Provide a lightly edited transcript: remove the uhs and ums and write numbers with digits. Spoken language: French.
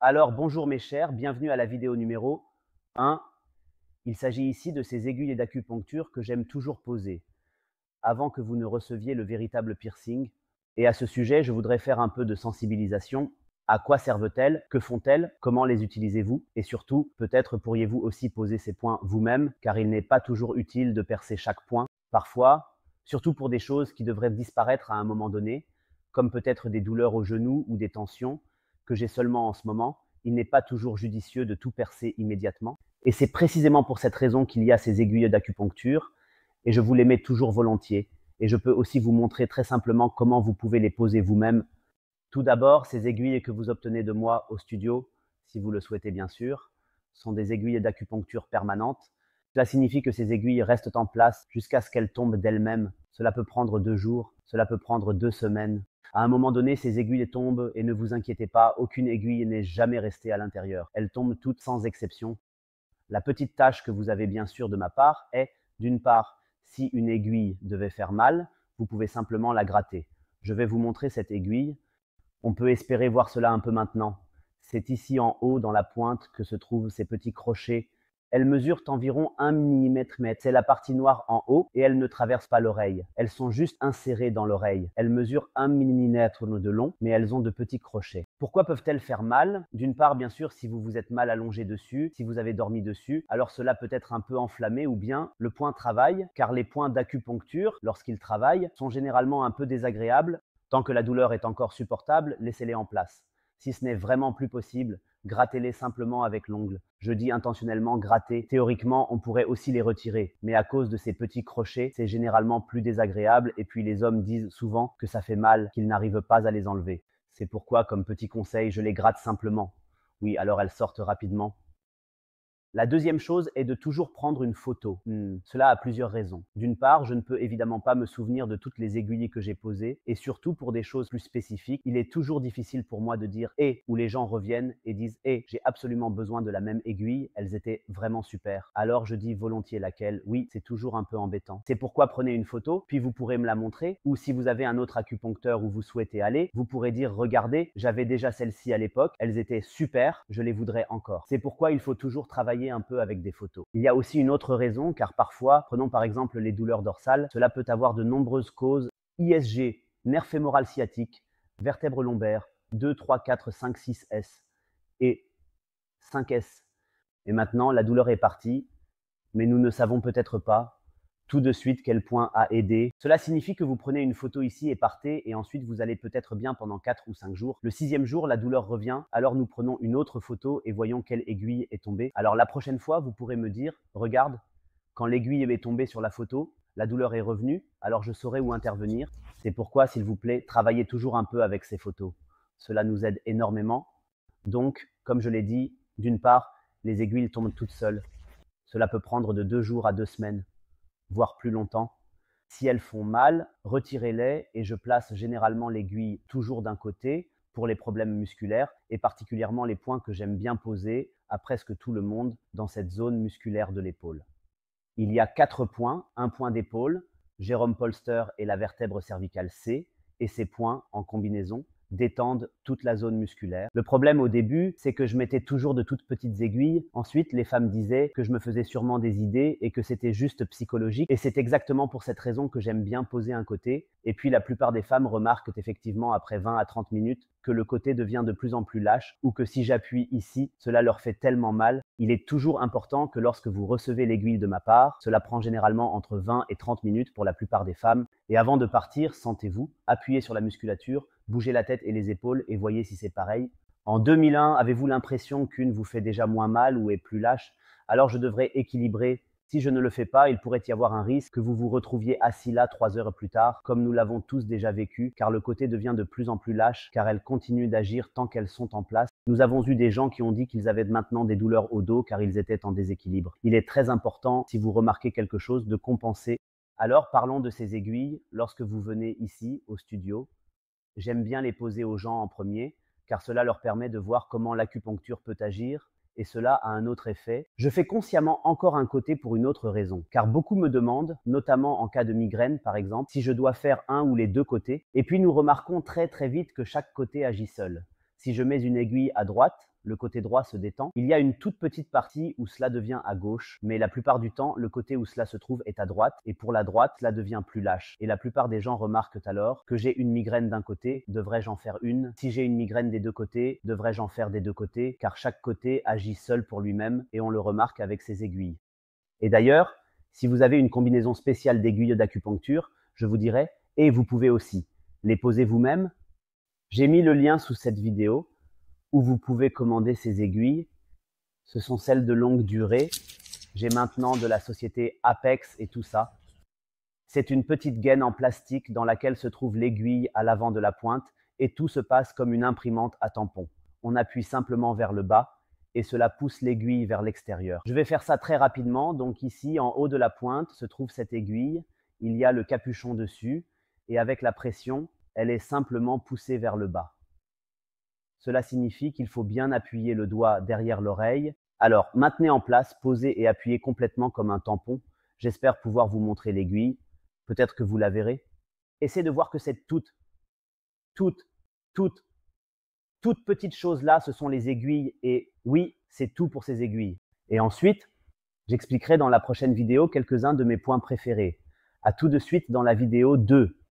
Alors bonjour mes chers, bienvenue à la vidéo numéro 1. Il s'agit ici de ces aiguilles d'acupuncture que j'aime toujours poser, avant que vous ne receviez le véritable piercing. Et à ce sujet, je voudrais faire un peu de sensibilisation. À quoi servent-elles? Que font-elles? Comment les utilisez-vous? Et surtout, peut-être pourriez-vous aussi poser ces points vous-même, car il n'est pas toujours utile de percer chaque point. Parfois, surtout pour des choses qui devraient disparaître à un moment donné, comme peut-être des douleurs au genou ou des tensions que j'ai seulement en ce moment, il n'est pas toujours judicieux de tout percer immédiatement. Et c'est précisément pour cette raison qu'il y a ces aiguilles d'acupuncture, et je vous les mets toujours volontiers. Et je peux aussi vous montrer très simplement comment vous pouvez les poser vous-même. Tout d'abord, ces aiguilles que vous obtenez de moi au studio, si vous le souhaitez bien sûr, sont des aiguilles d'acupuncture permanentes. Cela signifie que ces aiguilles restent en place jusqu'à ce qu'elles tombent d'elles-mêmes. Cela peut prendre 2 jours, cela peut prendre 2 semaines. À un moment donné, ces aiguilles tombent et ne vous inquiétez pas, aucune aiguille n'est jamais restée à l'intérieur. Elles tombent toutes sans exception. La petite tâche que vous avez bien sûr de ma part est, d'une part, si une aiguille devait faire mal, vous pouvez simplement la gratter. Je vais vous montrer cette aiguille. On peut espérer voir cela un peu maintenant. C'est ici en haut, dans la pointe, que se trouvent ces petits crochets. Elles mesurent environ 1 mm. C'est la partie noire en haut et elles ne traversent pas l'oreille. Elles sont juste insérées dans l'oreille. Elles mesurent 1 mm de long, mais elles ont de petits crochets. Pourquoi peuvent-elles faire mal? D'une part, bien sûr, si vous vous êtes mal allongé dessus, si vous avez dormi dessus, alors cela peut être un peu enflammé ou bien le point travaille, car les points d'acupuncture, lorsqu'ils travaillent, sont généralement un peu désagréables. Tant que la douleur est encore supportable, laissez-les en place. Si ce n'est vraiment plus possible, grattez-les simplement avec l'ongle. Je dis intentionnellement gratter. Théoriquement, on pourrait aussi les retirer, mais à cause de ces petits crochets, c'est généralement plus désagréable et puis les hommes disent souvent que ça fait mal, qu'ils n'arrivent pas à les enlever. C'est pourquoi, comme petit conseil, je les gratte simplement. Oui, alors elles sortent rapidement. La deuxième chose est de toujours prendre une photo. Cela a plusieurs raisons. D'une part, je ne peux évidemment pas me souvenir de toutes les aiguilles que j'ai posées, et surtout pour des choses plus spécifiques, il est toujours difficile pour moi de dire « où les gens reviennent et disent « j'ai absolument besoin de la même aiguille, elles étaient vraiment super ». Alors je dis volontiers laquelle. Oui, c'est toujours un peu embêtant. C'est pourquoi prenez une photo, puis vous pourrez me la montrer, ou si vous avez un autre acupuncteur où vous souhaitez aller, vous pourrez dire « regardez, j'avais déjà celle-ci à l'époque, elles étaient super, je les voudrais encore ». C'est pourquoi il faut toujours travailler un peu avec des photos. Il y a aussi une autre raison, car parfois, prenons par exemple les douleurs dorsales, cela peut avoir de nombreuses causes. ISG, nerf fémoral sciatique, vertèbre lombaire, 2, 3, 4, 5, 6 S et 5 S. Et maintenant, la douleur est partie, mais nous ne savons peut-être pas tout de suite quel point a aidé. Cela signifie que vous prenez une photo ici et partez, et ensuite vous allez peut-être bien pendant 4 ou 5 jours. Le 6e jour, la douleur revient, alors nous prenons une autre photo et voyons quelle aiguille est tombée. Alors la prochaine fois, vous pourrez me dire, regarde, quand l'aiguille est tombée sur la photo, la douleur est revenue, alors je saurai où intervenir. C'est pourquoi, s'il vous plaît, travaillez toujours un peu avec ces photos. Cela nous aide énormément. Donc, comme je l'ai dit, d'une part, les aiguilles tombent toutes seules. Cela peut prendre de 2 jours à 2 semaines, voire plus longtemps. Si elles font mal, retirez-les et je place généralement l'aiguille toujours d'un côté pour les problèmes musculaires et particulièrement les points que j'aime bien poser à presque tout le monde dans cette zone musculaire de l'épaule. Il y a 4 points, un point d'épaule, Jérôme Polster et la vertèbre cervicale C, et ces points, en combinaison, détendent toute la zone musculaire. Le problème au début, c'est que je mettais toujours de toutes petites aiguilles. Ensuite, les femmes disaient que je me faisais sûrement des idées et que c'était juste psychologique. Et c'est exactement pour cette raison que j'aime bien poser un côté. Et puis la plupart des femmes remarquent effectivement après 20 à 30 minutes que le côté devient de plus en plus lâche ou que si j'appuie ici, cela leur fait tellement mal. Il est toujours important que lorsque vous recevez l'aiguille de ma part, cela prend généralement entre 20 et 30 minutes pour la plupart des femmes. Et avant de partir, sentez-vous, appuyez sur la musculature, bougez la tête et les épaules et voyez si c'est pareil. En 2001, avez-vous l'impression qu'une vous fait déjà moins mal ou est plus lâche? Alors je devrais équilibrer. Si je ne le fais pas, il pourrait y avoir un risque que vous vous retrouviez assis là 3 heures plus tard, comme nous l'avons tous déjà vécu, car le côté devient de plus en plus lâche, car elles continuent d'agir tant qu'elles sont en place. Nous avons eu des gens qui ont dit qu'ils avaient maintenant des douleurs au dos car ils étaient en déséquilibre. Il est très important, si vous remarquez quelque chose, de compenser. Alors parlons de ces aiguilles. Lorsque vous venez ici, au studio, j'aime bien les poser aux gens en premier, car cela leur permet de voir comment l'acupuncture peut agir, et cela a un autre effet. Je fais consciemment encore un côté pour une autre raison, car beaucoup me demandent, notamment en cas de migraine par exemple, si je dois faire un ou les deux côtés, et puis nous remarquons très vite que chaque côté agit seul. Si je mets une aiguille à droite, le côté droit se détend. Il y a une toute petite partie où cela devient à gauche, mais la plupart du temps, le côté où cela se trouve est à droite, et pour la droite, cela devient plus lâche. Et la plupart des gens remarquent alors que j'ai une migraine d'un côté, devrais-je en faire une? Si j'ai une migraine des deux côtés, devrais-je en faire des deux côtés? Car chaque côté agit seul pour lui-même, et on le remarque avec ses aiguilles. Et d'ailleurs, si vous avez une combinaison spéciale d'aiguilles d'acupuncture, je vous dirais, et vous pouvez aussi les poser vous-même. J'ai mis le lien sous cette vidéo où vous pouvez commander ces aiguilles. Ce sont celles de longue durée. J'ai maintenant de la société Apex et tout ça. C'est une petite gaine en plastique dans laquelle se trouve l'aiguille à l'avant de la pointe et tout se passe comme une imprimante à tampon. On appuie simplement vers le bas et cela pousse l'aiguille vers l'extérieur. Je vais faire ça très rapidement. Donc ici, en haut de la pointe, se trouve cette aiguille. Il y a le capuchon dessus et avec la pression, elle est simplement poussée vers le bas. Cela signifie qu'il faut bien appuyer le doigt derrière l'oreille. Alors, maintenez en place, posez et appuyez complètement comme un tampon. J'espère pouvoir vous montrer l'aiguille. Peut-être que vous la verrez. Essayez de voir que cette toute petite chose-là, ce sont les aiguilles. Et oui, c'est tout pour ces aiguilles. Et ensuite, j'expliquerai dans la prochaine vidéo quelques-uns de mes points préférés. À tout de suite dans la vidéo 2.